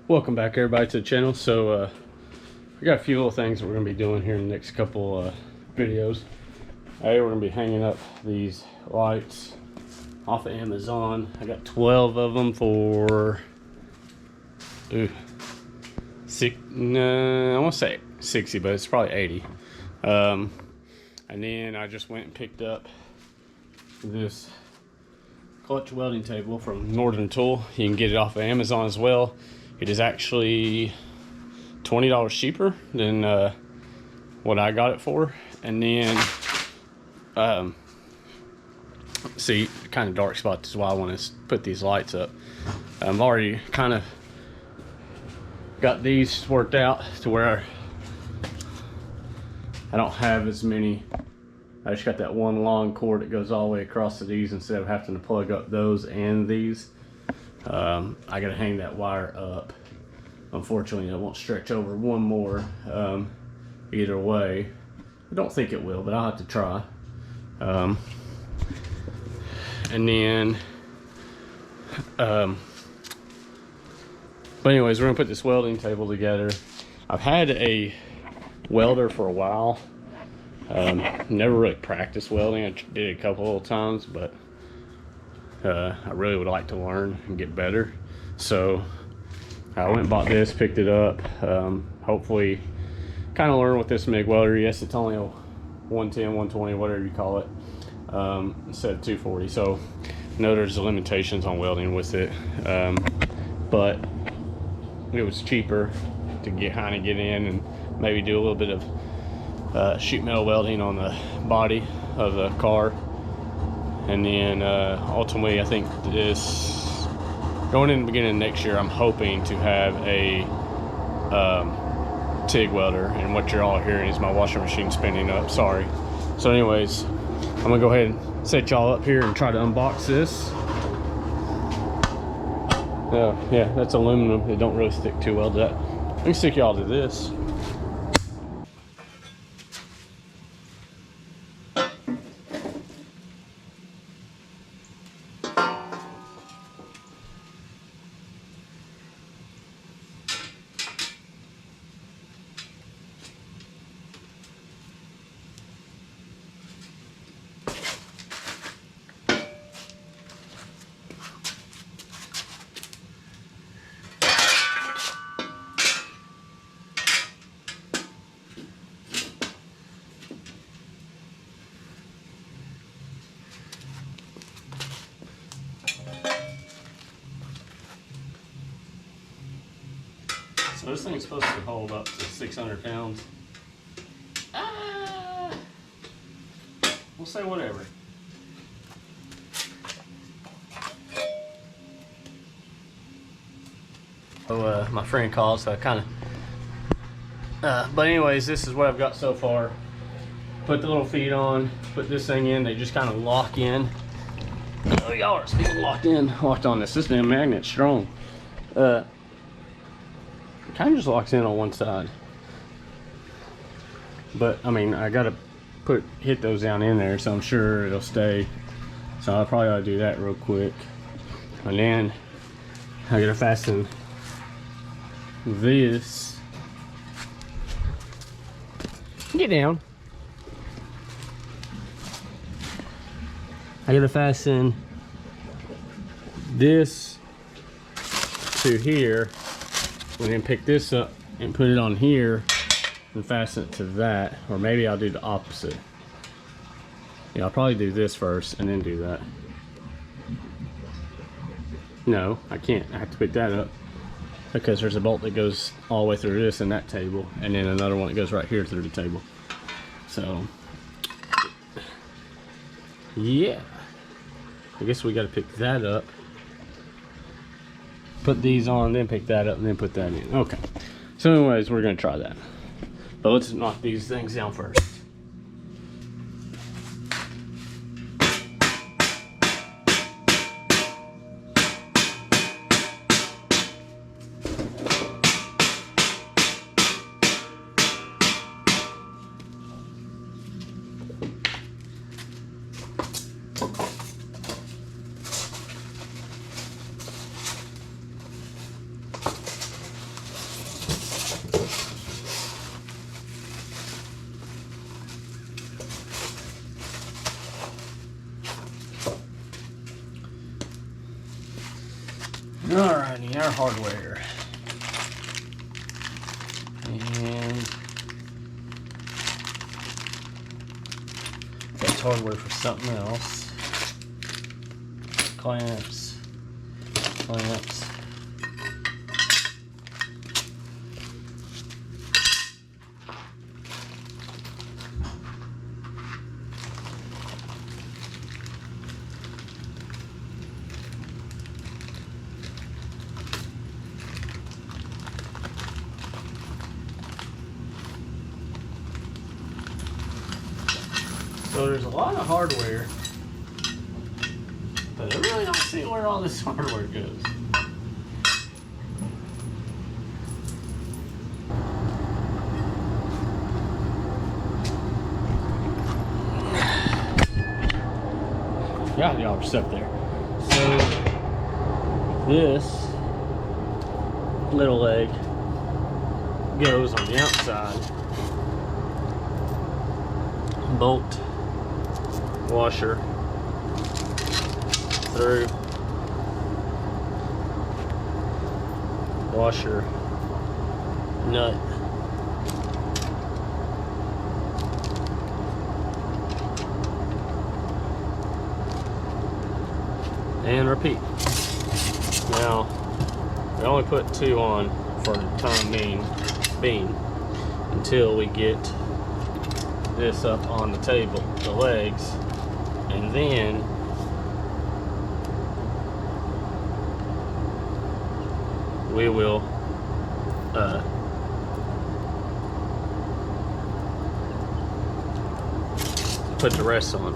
Welcome back everybody to the channel. So we got a few little things that we're going to be doing here in the next couple videos. We're going to be hanging up these lights off of Amazon. I got 12 of them for I want to say 60, but it's probably 80. And then I just went and picked up this clutch welding table from Northern Tool. You can get it off of Amazon as well. It is actually $20 cheaper than what I got it for. And then see, kind of dark spot is why I want to put these lights up. I've already kind of got these worked out to where I don't have as many. I just got that one long cord that goes all the way across to these instead of having to plug up those and these. I gotta hang that wire up. Unfortunately, it won't stretch over one more either way. I don't think it will, but I'll have to try. And then but anyways, we're gonna put this welding table together. I've had a welder for a while. Never really practiced welding. I did it a couple of times, but I really would like to learn and get better. So I went and bought this, picked it up. Hopefully kind of learn with this MIG welder. Yes, it's only a 110, 120, whatever you call it, instead of 240. So I know there's limitations on welding with it, but it was cheaper to kind of get in and maybe do a little bit of sheet metal welding on the body of the car. And then ultimately, I think this, going in the beginning of next year, I'm hoping to have a TIG welder. And what you're all hearing is my washing machine spinning up, sorry. So anyways, I'm gonna go ahead and set y'all up here and try to unbox this. Yeah, that's aluminum. It don't really stick too well to that. Let me stick y'all to this. So this thing's supposed to hold up to 600 pounds. We'll say whatever. So my friend called, so I kind of but anyways, this is what I've got so far. Put the little feet on, put this thing in, they just kind of lock in. Oh, y'all are still locked on this. This damn magnet's strong. Kind of just locks in on one side, but I mean, I gotta hit those down in there, so I'm sure it'll stay. So I probably ought to do that real quick, and then I gotta fasten this. Get down. I gotta fasten this to here, and then pick this up and put it on here and fasten it to that. Or maybe I'll do the opposite. Yeah, I'll probably do this first and then do that. No, I can't. I have to pick that up because there's a bolt that goes all the way through this and that table, and then another one that goes right here through the table. So yeah, I guess we got to pick that up, put these on, then pick that up, and then put that in. Okay, so anyways, we're gonna try that, but let's knock these things down first. Alrighty, our hardware. And that's hardware for something else. Clamps. So there's a lot of hardware, but I really don't see where all this hardware goes. Got y'all stuff there. So this little leg goes on the outside. Bolt, washer, through, washer, nut, and repeat. Now, we only put 2 on for the time being until we get this up on the table, the legs, and then we will put the rest on.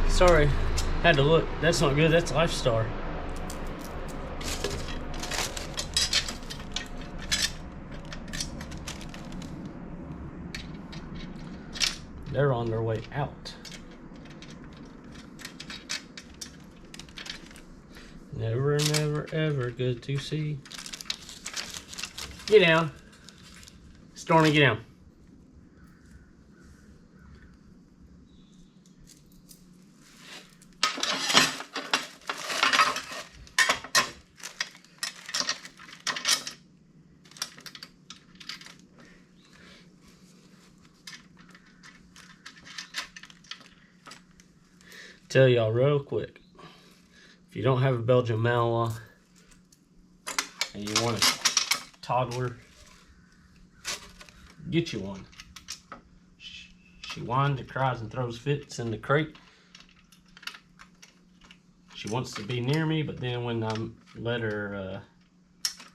Sorry, had to look. That's not good. That's Lifestar. They're on their way out. Never, never, ever good to see. Get down. Stormy, get down. Tell y'all real quick, if you don't have a Belgian Malinois and you want a toddler, get you one. She whines and cries and throws fits in the crate. She wants to be near me, but then when I let her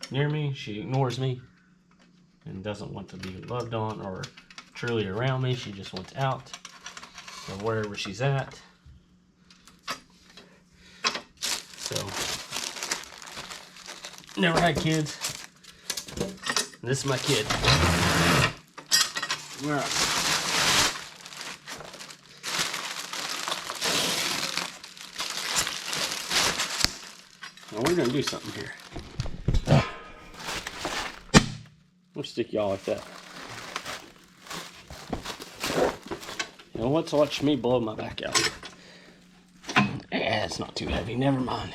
near me, she ignores me and doesn't want to be loved on or truly around me. She just wants out or wherever she's at. So, never had kids. This is my kid. All right. Now we're gonna do something here. We'll stick y'all like that. You know what? To watch me blow my back out. It's not too heavy. Never mind.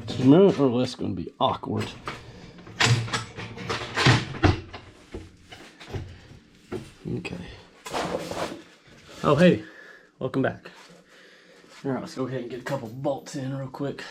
It's more or less going to be awkward. Okay. Oh, hey. Welcome back. All right, let's go ahead and get a couple bolts in real quick.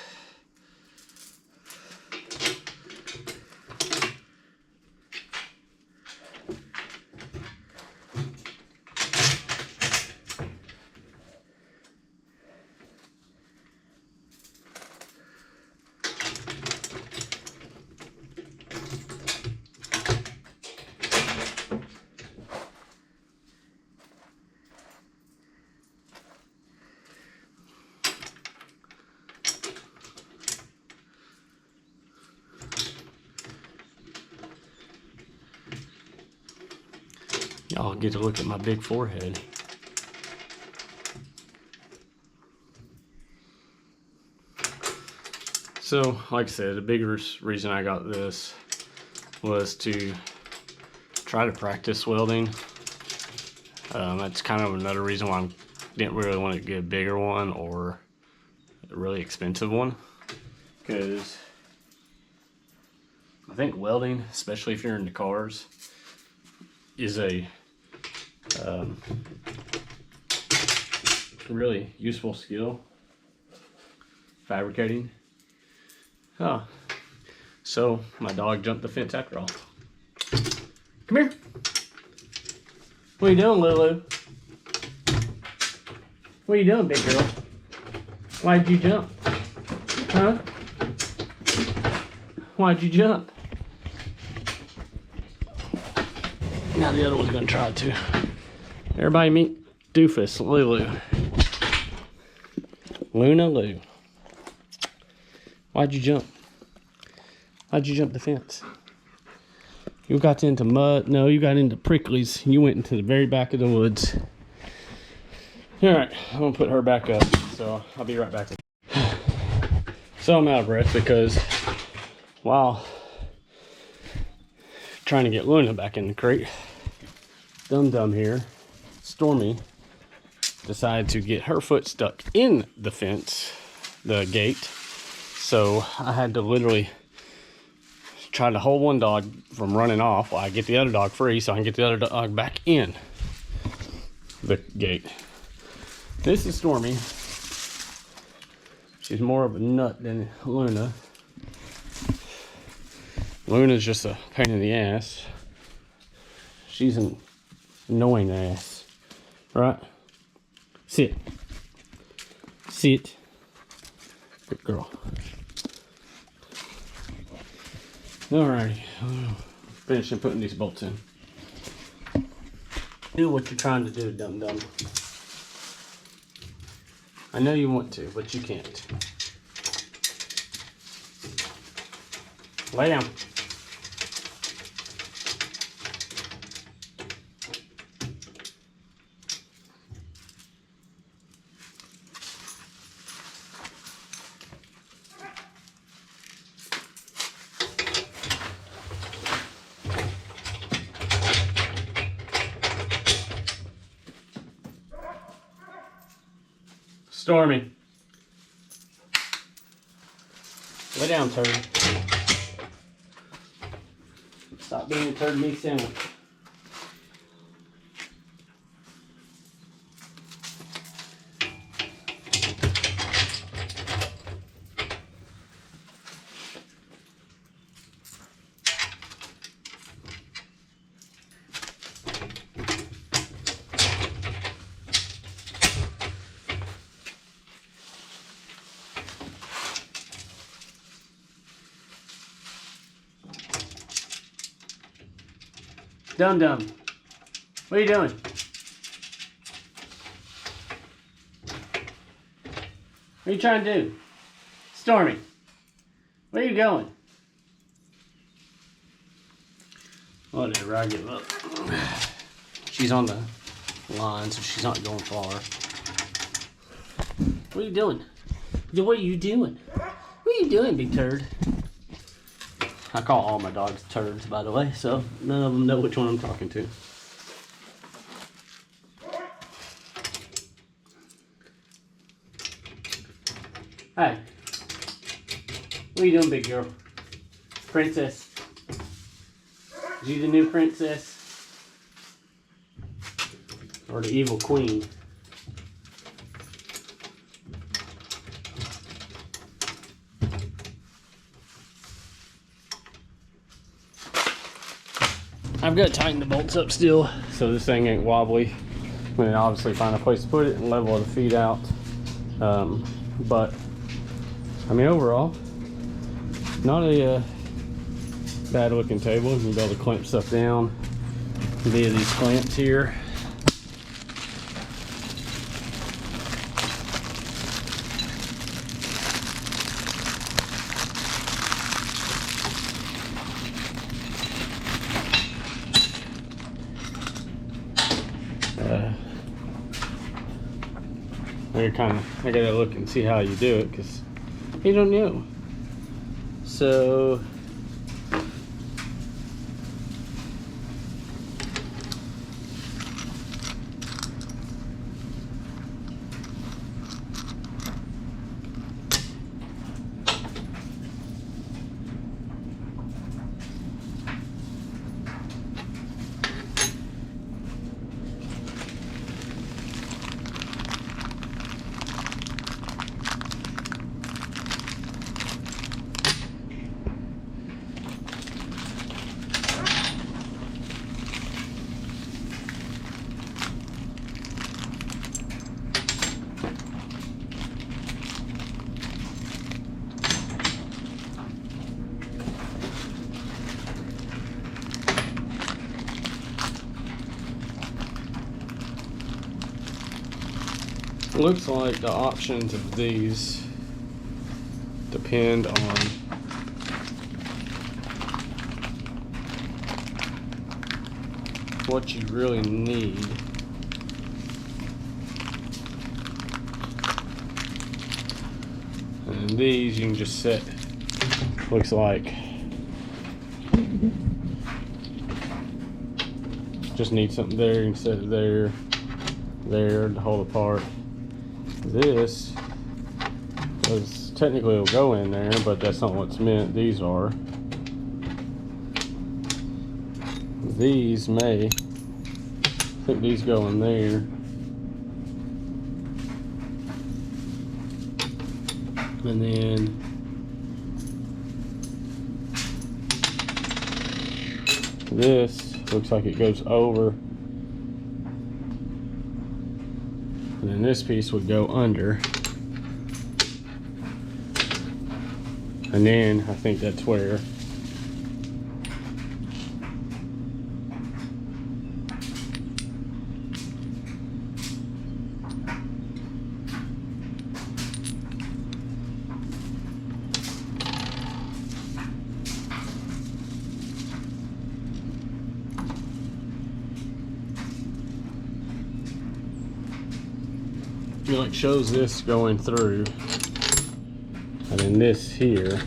Y'all get to look at my big forehead. So, like I said, the biggest reason I got this was to try to practice welding. That's kind of another reason why I didn't really want to get a bigger one or a really expensive one. Because I think welding, especially if you're into cars, is a really useful skill. Fabricating. Oh, so my dog jumped the fence after all. Come here. What are you doing, Lulu? What are you doing, big girl? Why'd you jump? Huh? Why'd you jump? Now the other one's gonna try to. Everybody meet Doofus, Lulu. Luna Lou. Why'd you jump? Why'd you jump the fence? You got into mud? No, you got into pricklies. You went into the very back of the woods. Alright, I'm gonna put her back up, so I'll be right back. So I'm out of breath because while trying to get Luna back in the crate, Dum here, Stormy, decided to get her foot stuck in the fence, the gate. So I had to literally try to hold one dog from running off while I get the other dog free so I can get the other dog back in the gate. This is Stormy. She's more of a nut than Luna. Luna's just a pain in the ass. She's an annoying ass. Right? Sit. Sit. Good girl. Alrighty. Finishing putting these bolts in. Do what you're trying to do, dum-dum. I know you want to, but you can't. Lay down. Stormy. Lay down, turd. Stop being a turd meat sandwich. Dum-dum, what are you doing? What are you trying to do? Stormy, where are you going? Whatever, I give up. She's on the line, so she's not going far. What are you doing? What are you doing? What are you doing, big turd? I call all my dogs turds, by the way, so none of them know which one I'm talking to. Hey, what are you doing, big girl? Princess. Is you the new princess? Or the evil queen? I've got to tighten the bolts up still so this thing ain't wobbly. And then obviously find a place to put it and level the feet out. But I mean, overall, not a bad looking table. You can be able to clamp stuff down via these clamps here. I gotta look and see how you do it because you don't know. So looks like the options of these depend on what you really need. And these you can just set, looks like, just need something there, you can set it there, there to hold apart. This is technically will go in there, but that's not what's meant. These are. These may, I think these go in there. And then this looks like it goes over. And then this piece would go under. And then I think that's where it like shows this going through, and then this here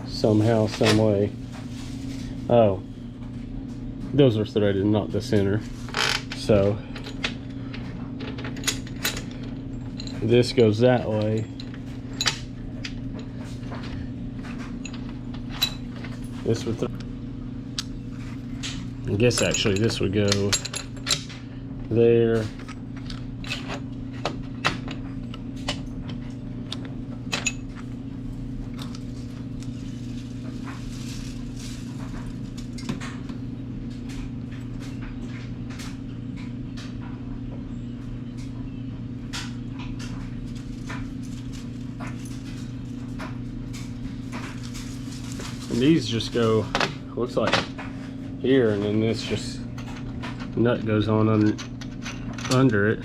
somehow, some way. Oh, those are threaded, not the center. So this goes that way. This would, I guess actually this would go there. And these just go, looks like here, and then this just nut goes on under it.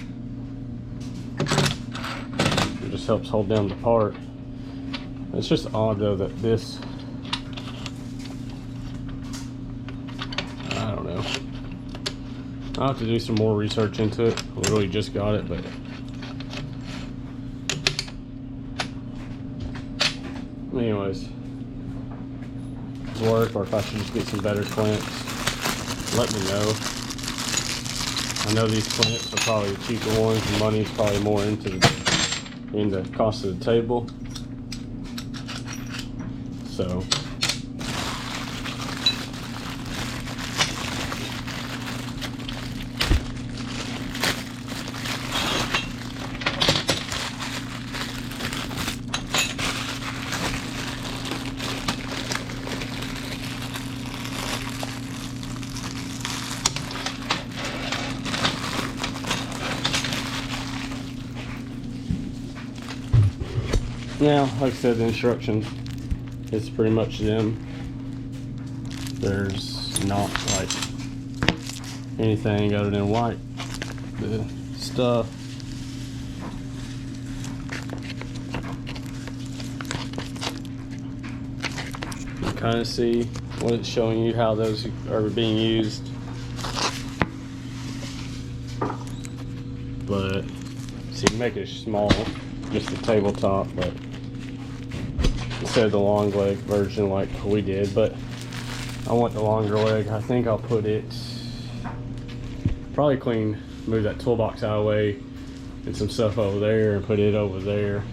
It just helps hold down the part. It's just odd though that this, I don't know. I'll have to do some more research into it. I literally just got it, but anyways. work, or if I should just get some better clamps, let me know. I know these clamps are probably the cheaper ones. The money's probably more into the cost of the table. So now, like I said, the instructions is pretty much them. There's not like anything other than white the stuff. You can kind of see what it's showing you, how those are being used. But so you can make it small, just the tabletop, but instead of the long leg version like we did. But I want the longer leg. I think I'll put it, probably move that toolbox out of the way and some stuff over there and put it over there,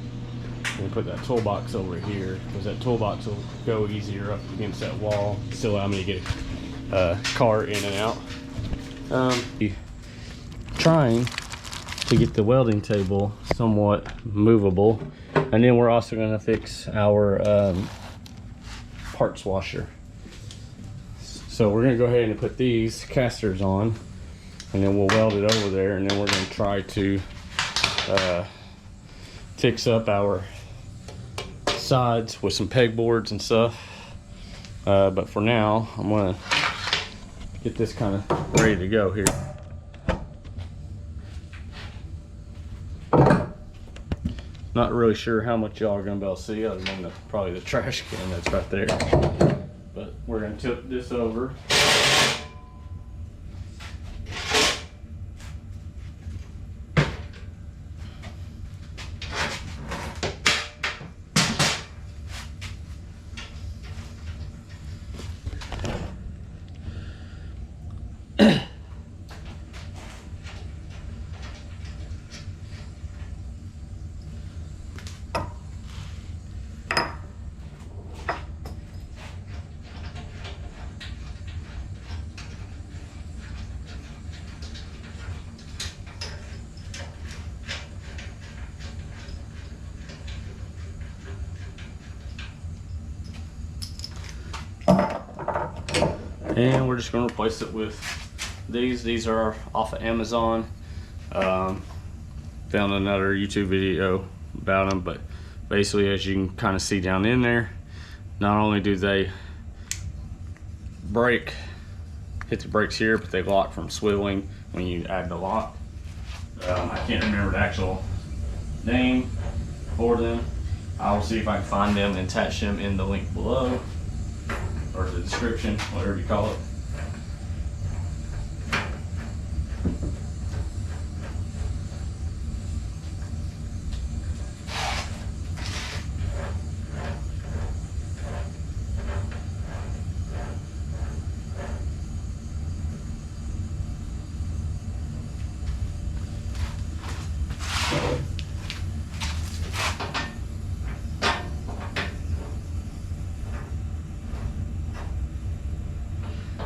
and put that toolbox over here, because that toolbox will go easier up against that wall, still allow me to get a car in and out. Trying to get the welding table somewhat movable, and then we're also going to fix our parts washer. So we're going to go ahead and put these casters on, and then we'll weld it over there, and then we're going to try to fix up our sides with some pegboards and stuff. But for now, I'm going to get this kind of ready to go here. Not really sure how much y'all are going to be able to see other than probably the trash can that's right there. But we're going to tip this over. And we're just going to replace it with these. These are off of Amazon. Found another YouTube video about them, but basically, as you can kind of see down in there, not only do they hit the brakes here, but they lock from swiveling when you add the lock. I can't remember the actual name for them. I will see if I can find them and attach them in the link below, or the description, whatever you call it.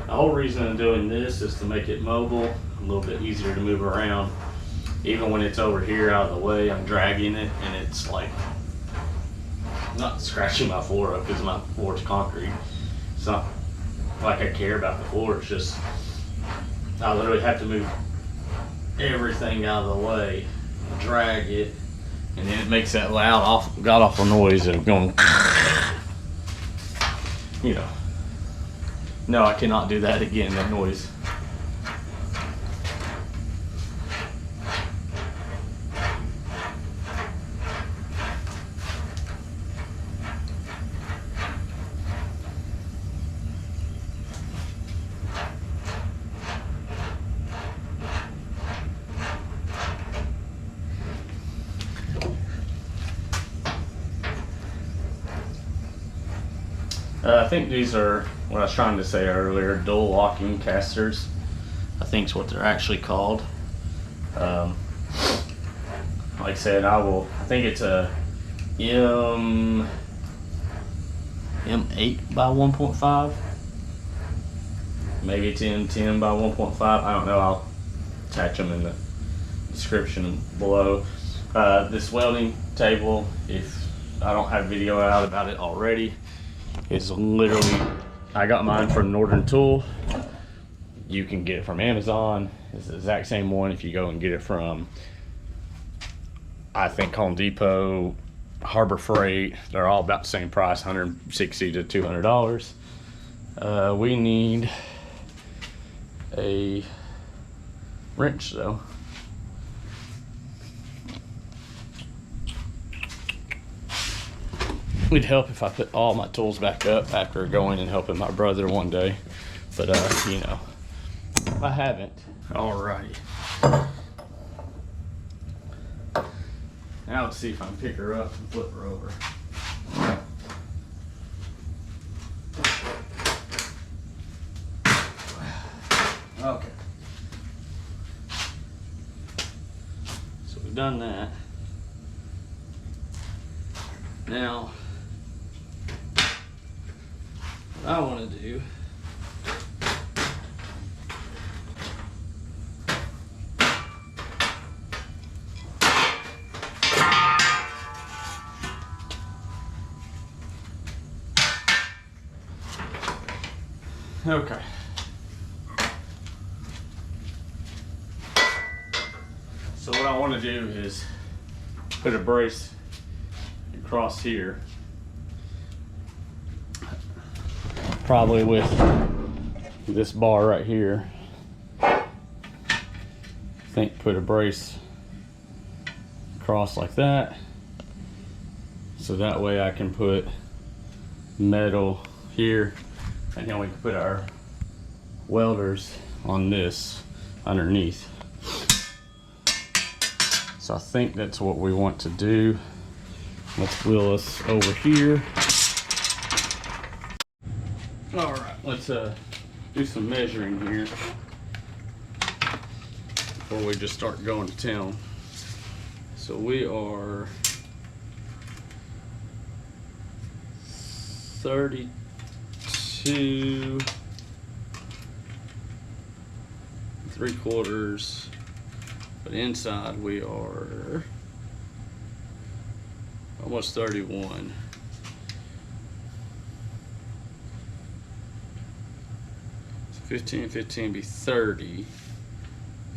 The whole reason I'm doing this is to make it mobile, a little bit easier to move around. Even when it's over here out of the way, I'm dragging it, and it's like not scratching my floor up because my floor is concrete. It's not like I care about the floor. It's just I literally have to move everything out of the way, drag it, and then it makes that loud god awful noise of going, you know. No, I cannot do that again, that noise. I think these are what I was trying to say earlier, dual locking casters. I think is what they're actually called. Like I said, I think it's a M8 by 1.5. Maybe it's M10 by 1.5. I don't know. I'll attach them in the description below. This welding table, if I don't have video out about it already, is literally, I got mine from Northern Tool. You can get it from Amazon. It's the exact same one if you go and get it from, I think, Home Depot, Harbor Freight. They're all about the same price, $160 to $200. We need a wrench though. It'd help if I put all my tools back up after going and helping my brother one day, but you know, I haven't. Alrighty. Now let's see if I can pick her up and flip her over. Okay. So we've done that. Now, what I want to do okay. So what I want to do is put a brace across here, probably with this bar right here. I think put a brace across like that, so that way I can put metal here, and then we can put our welders on this underneath. So I think that's what we want to do. Let's wheel us over here. All right, let's do some measuring here before we just start going to town. So we are 32 3/4, but inside we are almost 31. So 15, 15 be 30.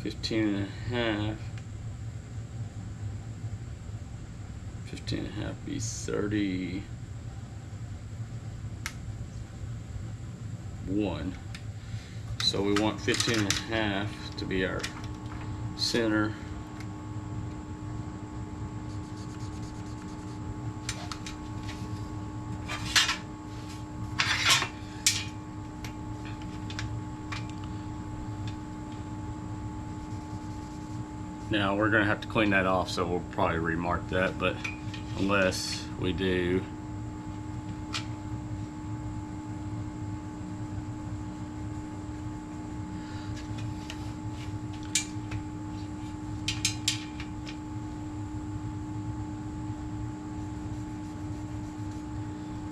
15 and a half. 15 and a half be 31. So we want 15 and a half to be our center. Now we're gonna have to clean that off, so we'll probably remark that, but unless we do,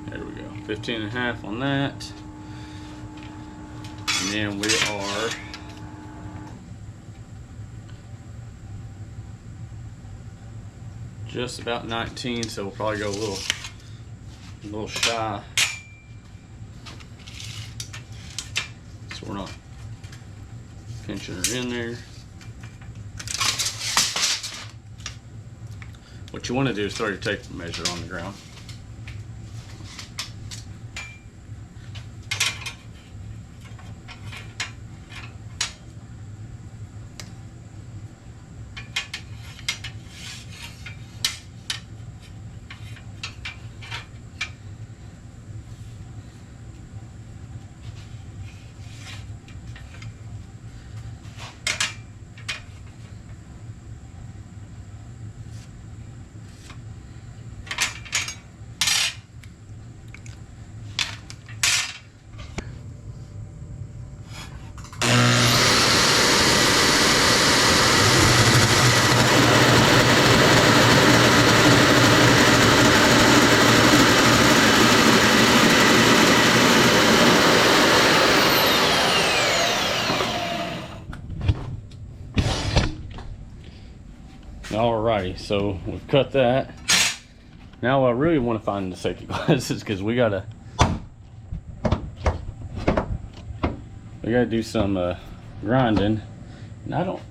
there we go, 15 and a half on that, and then we are just about 19, so we'll probably go a little shy, so we're not pinching her in there. What you want to do is throw your tape measure on the ground. Alrighty, so we've cut that. Now I really want to find the safety glasses because we gotta do some grinding, and I don't.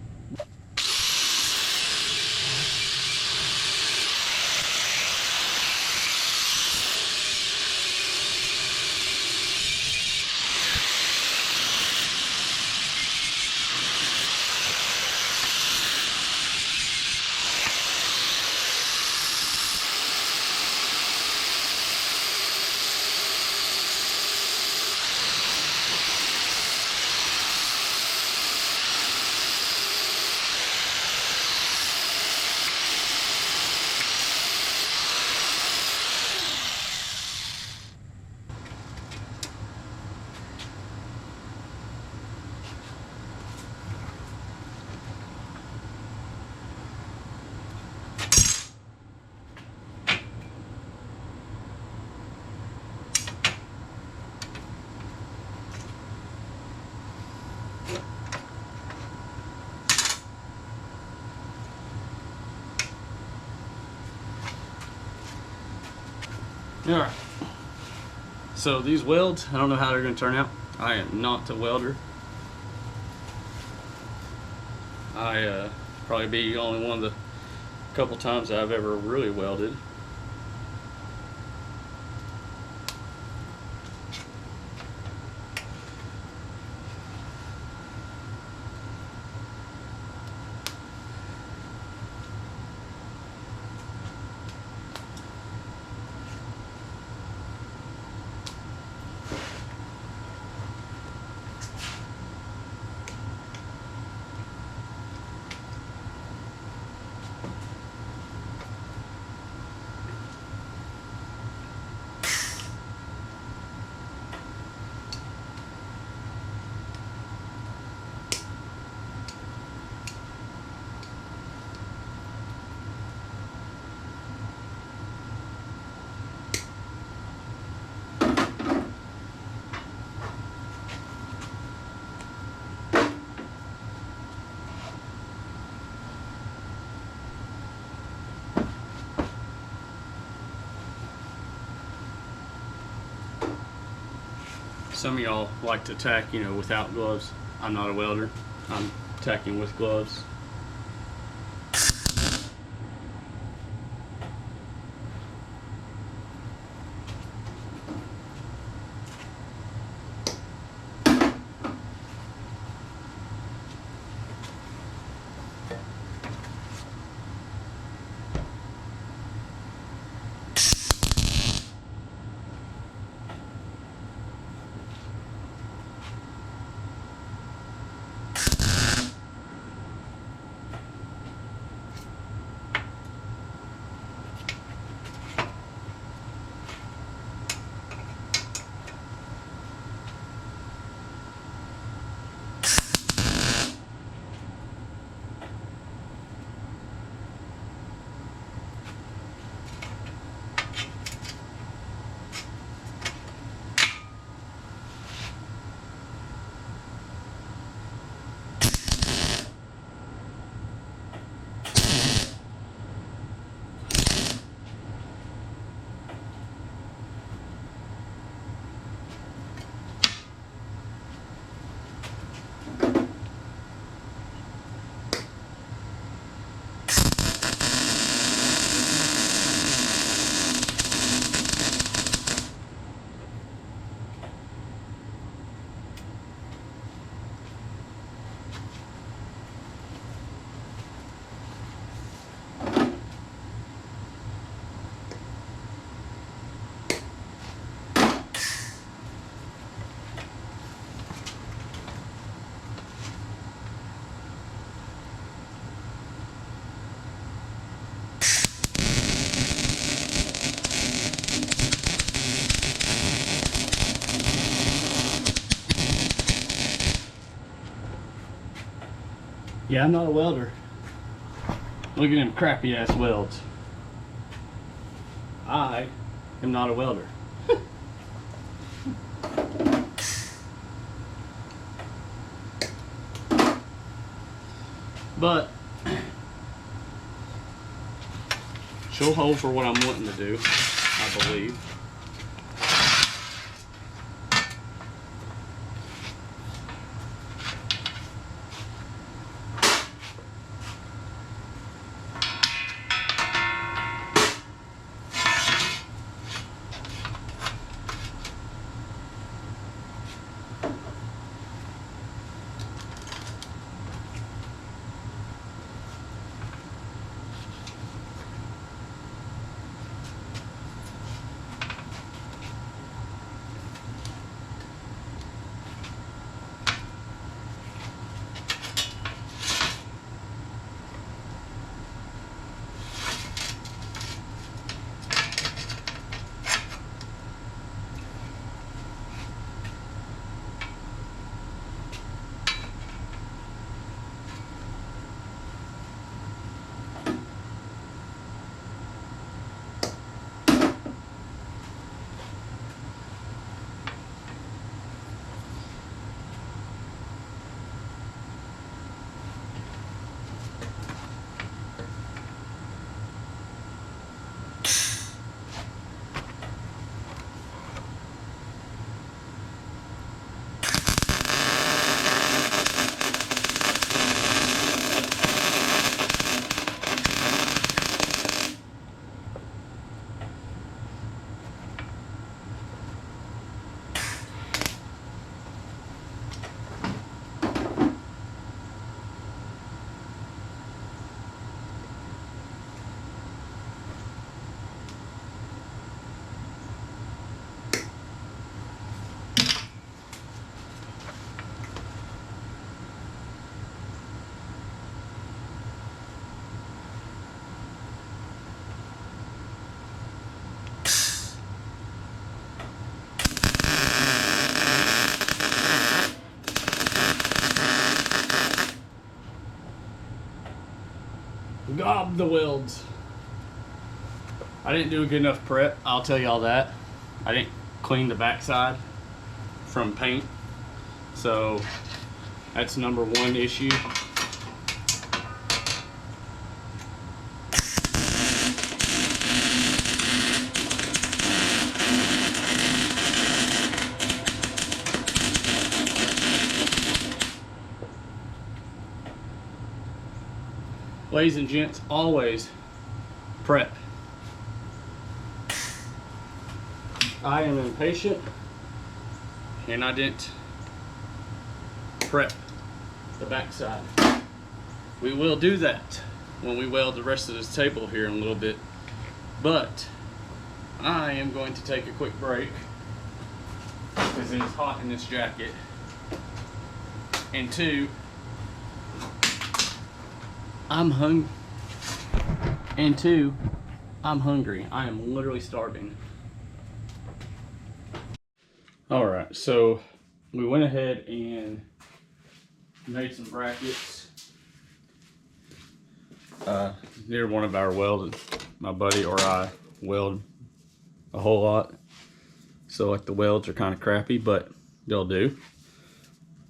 Alright, so these welds, I don't know how they're going to turn out. I am not a welder. I probably be only one of the couple times I've ever really welded. Some of y'all like to tack, you know, without gloves. I'm not a welder. I'm tacking with gloves. Yeah, I'm not a welder. Look at them crappy ass welds. I am not a welder. But She'll hold for what I'm wanting to do, I believe. Gob the welds. I didn't do a good enough prep, I'll tell y'all that. I didn't clean the backside from paint, so that's number one issue. Ladies and gents, always prep. I am impatient and I didn't prep the backside. We will do that when we weld the rest of this table here in a little bit, but I am going to take a quick break because it is hot in this jacket, and two, I'm hungry. I am literally starving. All right, so we went ahead and made some brackets near one of our welded. My buddy or I weld a whole lot, so like the welds are kind of crappy, but they'll do.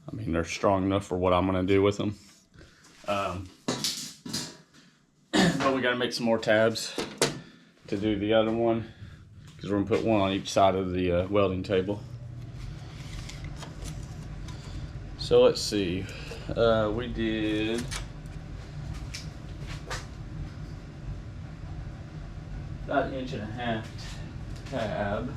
I mean, they're strong enough for what I'm gonna do with them. But we gotta make some more tabs to do the other one, because we're gonna put one on each side of the welding table. So let's see, we did about 1.5 inch tab.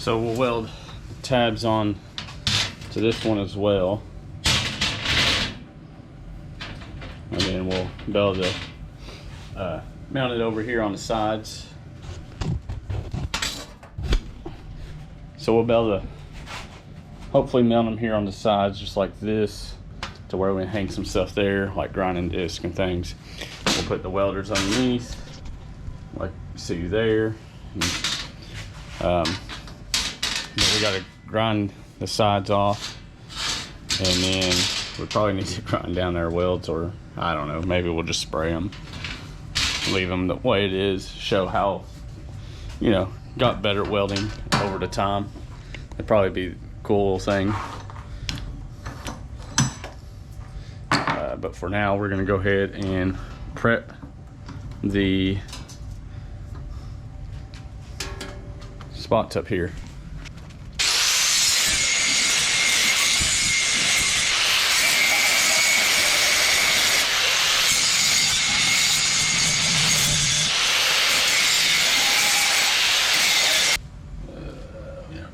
So we'll weld tabs on to this one as well, and then we'll be able to mount it over here on the sides. So we'll be able to hopefully mount them here on the sides just like this, to where we hang some stuff there like grinding disc and things. We'll put the welders underneath like you see there. But we got to grind the sides off, and then we probably need to grind down their welds, or I don't know, maybe we'll just spray them, leave them the way it is, show how, you know, got better at welding over the time. It'd probably be a cool little thing. But for now, we're gonna go ahead and prep the spots up here.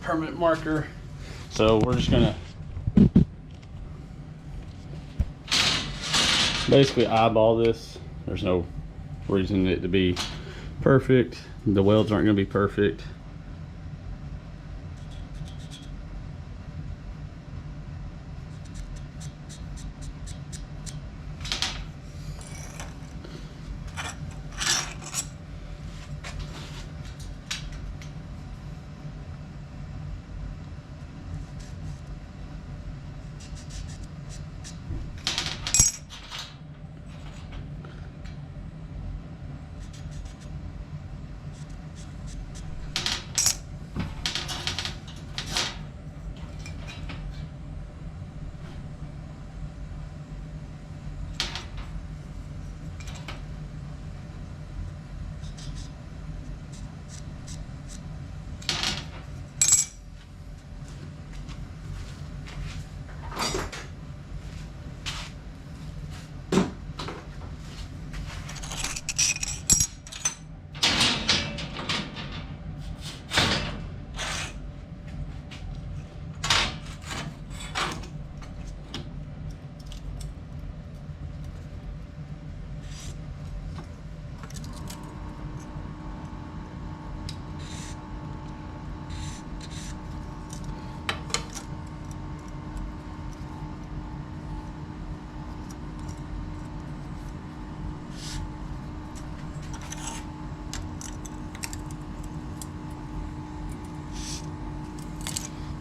Permanent marker. So we're just gonna basically eyeball this. There's no reason it to be perfect. The welds aren't gonna be perfect.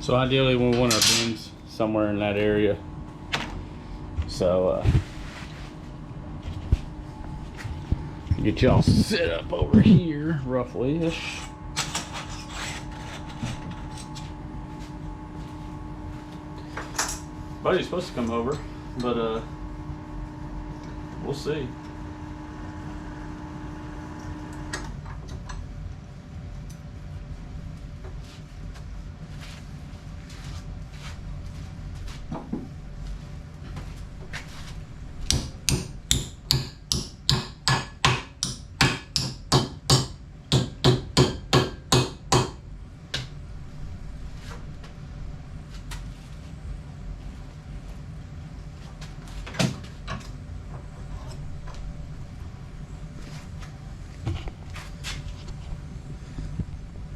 So ideally we want our bins somewhere in that area. So get y'all set up over here roughly-ish. Buddy's supposed to come over, but we'll see.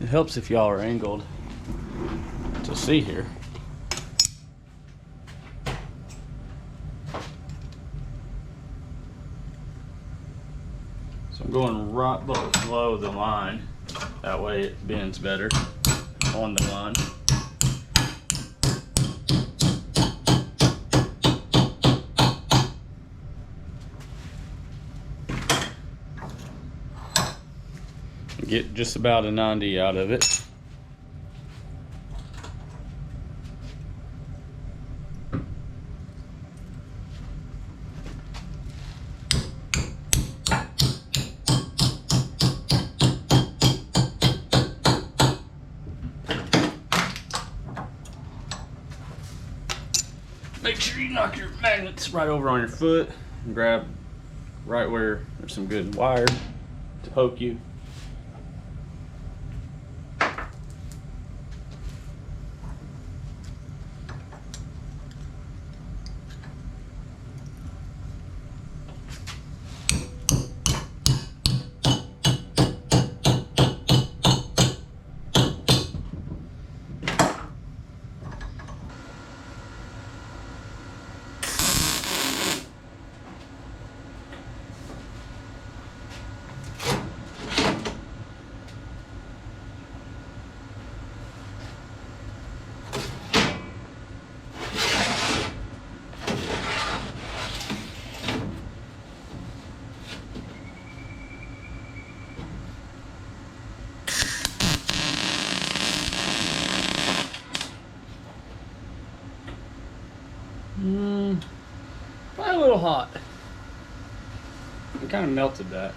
It helps if y'all are angled to see here. So I'm going right below the line. That way it bends better on the line. Get just about a 90 out of it. Make sure you knock your magnets right over on your foot and grab right where there's some good wire to poke you. Probably a little hot. It kind of melted that.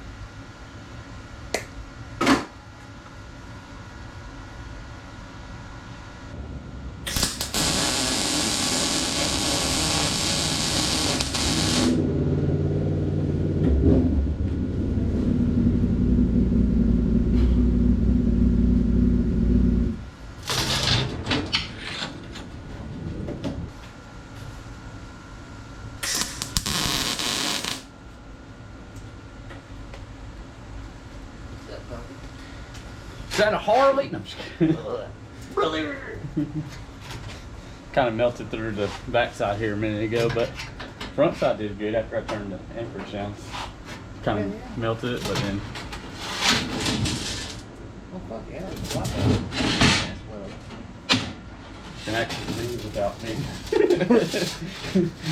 Is that a Harley? No, I'm just kidding. Really? Kind of melted through the backside here a minute ago, but front side did good after I turned the amperage down. Kind of melted it, but then. Oh fuck yeah, it's a lot better. Can actually see without me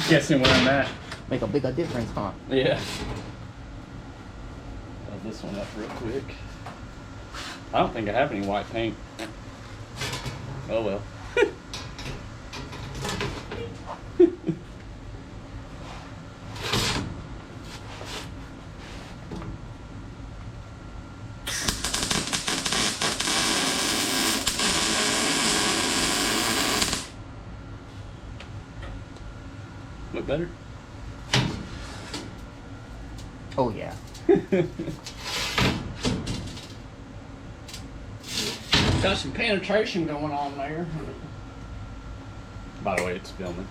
guessing where I'm at. Make a bigger difference, huh? Yeah. Load this one up real quick. I don't think I have any white paint. Oh well. Look better? Oh yeah. Got some penetration going on there. By the way, it's filming.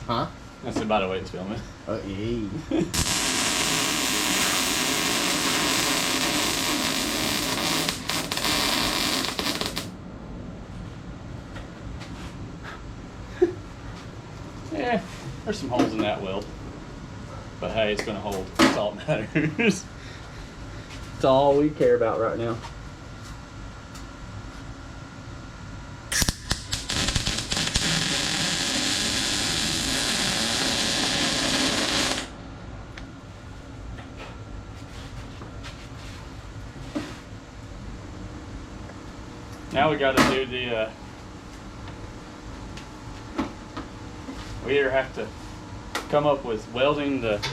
Huh? I said, by the way, it's filming. Yeah. Yeah, there's some holes in that weld. But hey, it's gonna hold. That's all that matters. That's all we care about right now. Now we got to do the, we either have to come up with welding the,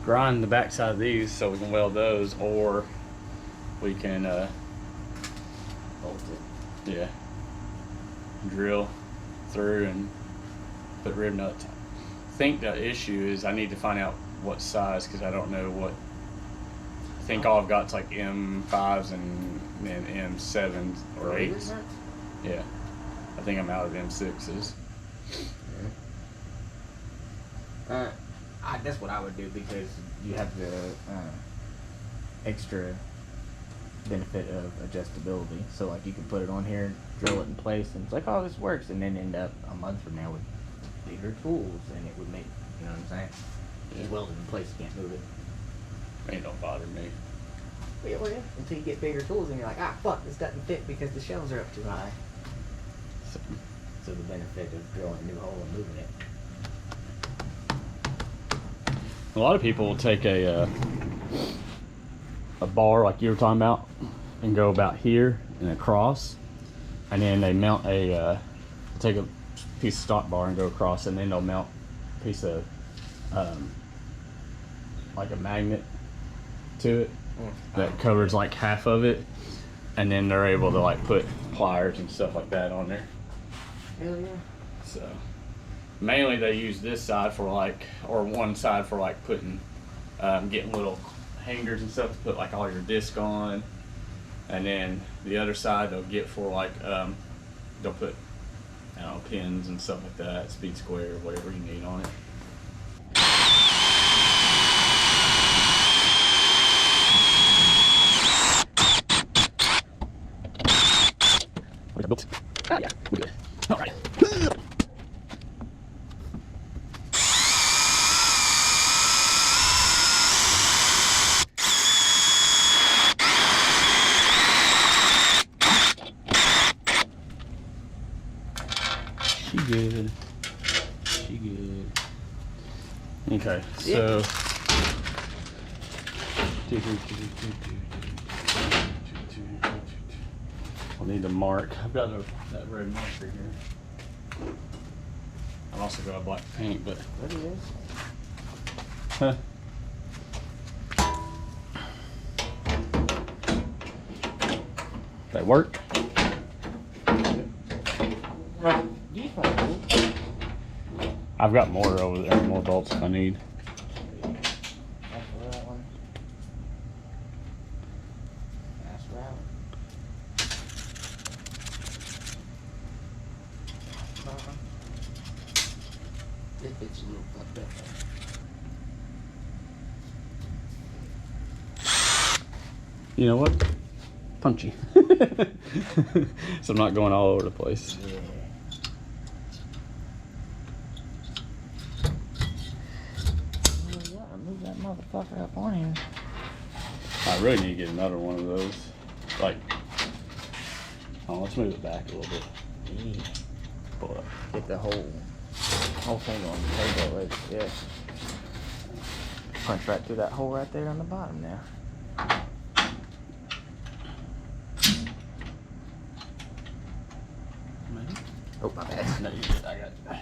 grind the backside of these so we can weld those, or we can, Bolt it. yeah, drill through and put rib nuts. I think the issue is I need to find out what size, because I don't know what. I think all I've got is like M5s and then M7s or 8s. Yeah. I think I'm out of M6s. Yeah. That's what I would do, because you have the extra benefit of adjustability. So like you can put it on here, drill it in place, and it's like, oh, this works, and then end up a month from now with bigger tools, and it would make, you know what I'm saying? You weld it in place, you can't move it. It don't bother me. Yeah, well, yeah. Until you get bigger tools and you're like, ah, fuck, this doesn't fit because the shelves are up too high. So the benefit of drilling a new hole and moving it. A lot of people will take a bar like you were talking about and go about here and across, and then they mount a take a piece of stock bar and go across, and then they'll mount a piece of like a magnet to it that covers like half of it, and then they're able to like put pliers and stuff like that on there. Hell yeah. So mainly they use this side for like, or one side for like putting, getting little hangers and stuff to put like all your disc on, and then the other side they'll get for like, they'll put, I don't know, pins and stuff like that, speed square, whatever you need on it. Ah, yeah, we're good. All right. She good. She good. Okay, so. We'll need to mark. I've got that red marker here. I've also got a black paint, but What it is? huh. That work? I've got more over there, more bolts if I need. That's that one. That's right. This bitch is a little fucked up. You know what? Punchy. So I'm not going all over the place. Yeah. Move that motherfucker up on here. I really need to get another one of those. Like, oh, let's move it back a little bit. Yeah. Pull it up. Get the whole thing on the table, like, yeah. Punch right through that hole right there on the bottom now. Oh, my bad. No, you did. I got you.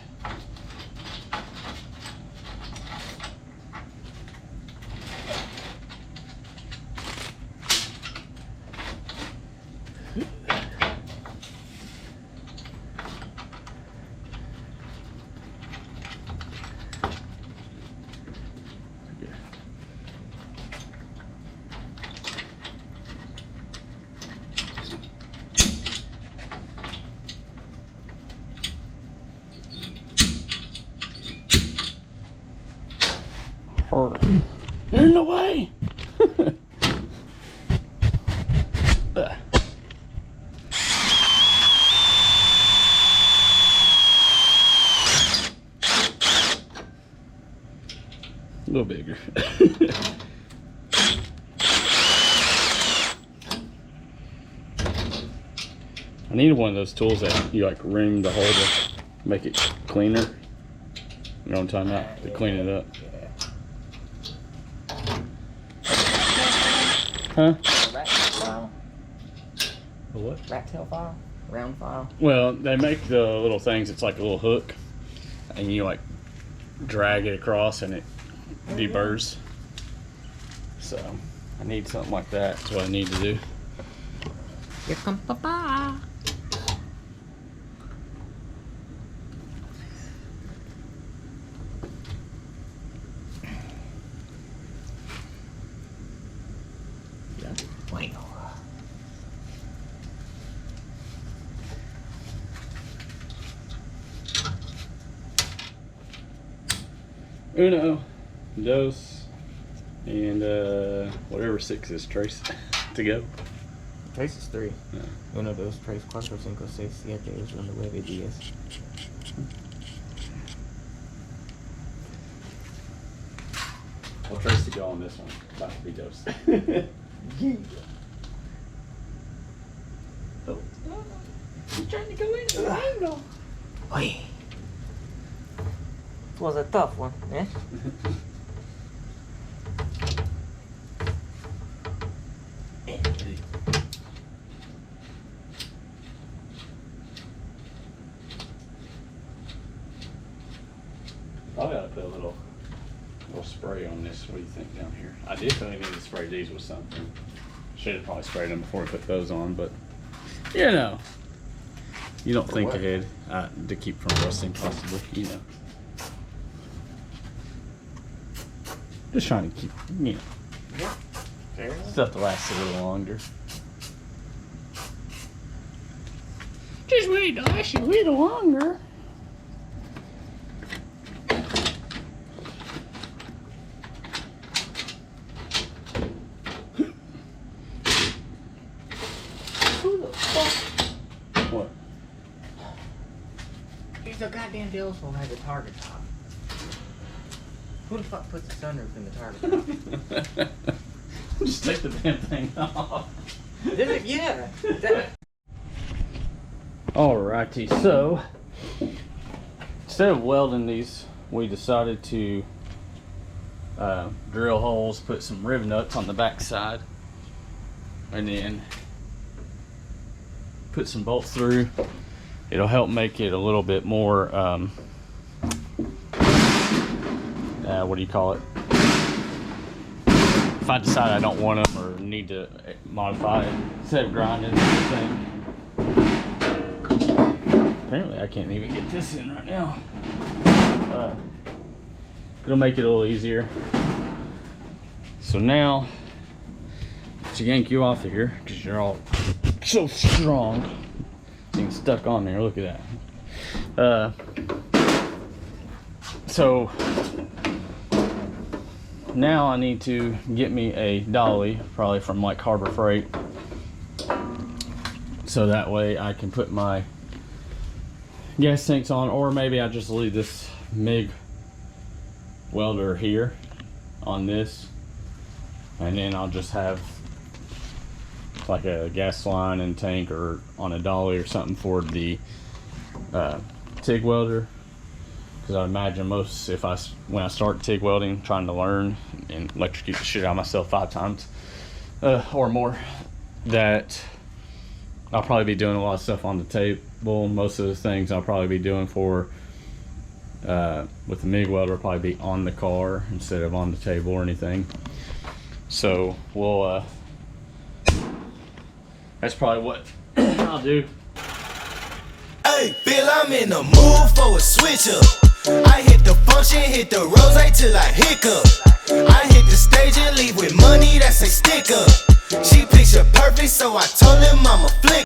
You're in the way. A little bigger. I needed one of those tools that you like ring the hole to make it cleaner. You know what I'm talking about? To clean it up. Huh? Rat tail file? A what? Rat tail file? Round file? Well, they make the little things, it's like a little hook, and you like drag it across and it deburrs. So, I need something like that. That's what I need to do. Here comes Papa. Bueno. Uno, dos, and whatever six is, Trace, to go. Trace is 3. Yeah. Uno, dos, tres, cuatro, cinco, seis, siete, ocho, nueve, 10. Well, Trace to go on this one. About to be dose. Yeah. Oh. He's trying to go in the angle. Oi. It was a tough one, eh? I gotta put a little spray on this. What do you think down here? I definitely need to spray these with something. Should have probably sprayed them before we put those on, but you know, you don't think what? ahead to keep from rusting, possibly. You know, just trying to keep, you know, Yeah. Fair enough. stuff to last a little longer. Just wait to last a little longer. Who the fuck? What? He's a goddamn Delsol has a target top. Who the fuck puts a sunroof in the target top? Just take the damn thing off. Did it? Yeah. That, Alrighty, so instead of welding these, we decided to drill holes, put some rib nuts on the back side, and then put some bolts through. It'll help make it a little bit more, what do you call it? If I decide I don't want them or need to modify it, instead of grinding everything. Apparently I can't even get this in right now. It'll make it a little easier. So now, to yank you off of here, because you're all so strong, being stuck on there, look at that. So now I need to get me a dolly, probably from like Harbor Freight, so that way I can put my gas tanks on, or maybe I just leave this MIG welder here on this, and then I'll just have like a gas line and tank or on a dolly or something for the TIG welder, because I imagine most, when I start TIG welding, trying to learn and electrocute the shit out of myself 5 times or more, that I'll probably be doing a lot of stuff on the table. Most of the things I'll probably be doing for with the MIG welder will probably be on the car instead of on the table or anything. So we'll that's probably what I'll do. Hey, Bill, I'm in the mood for a switch up. I hit the function, hit the rose till I hiccup. I hit the stage and leave with money that's a stick up. She picture perfect, so I told him I'm a flick.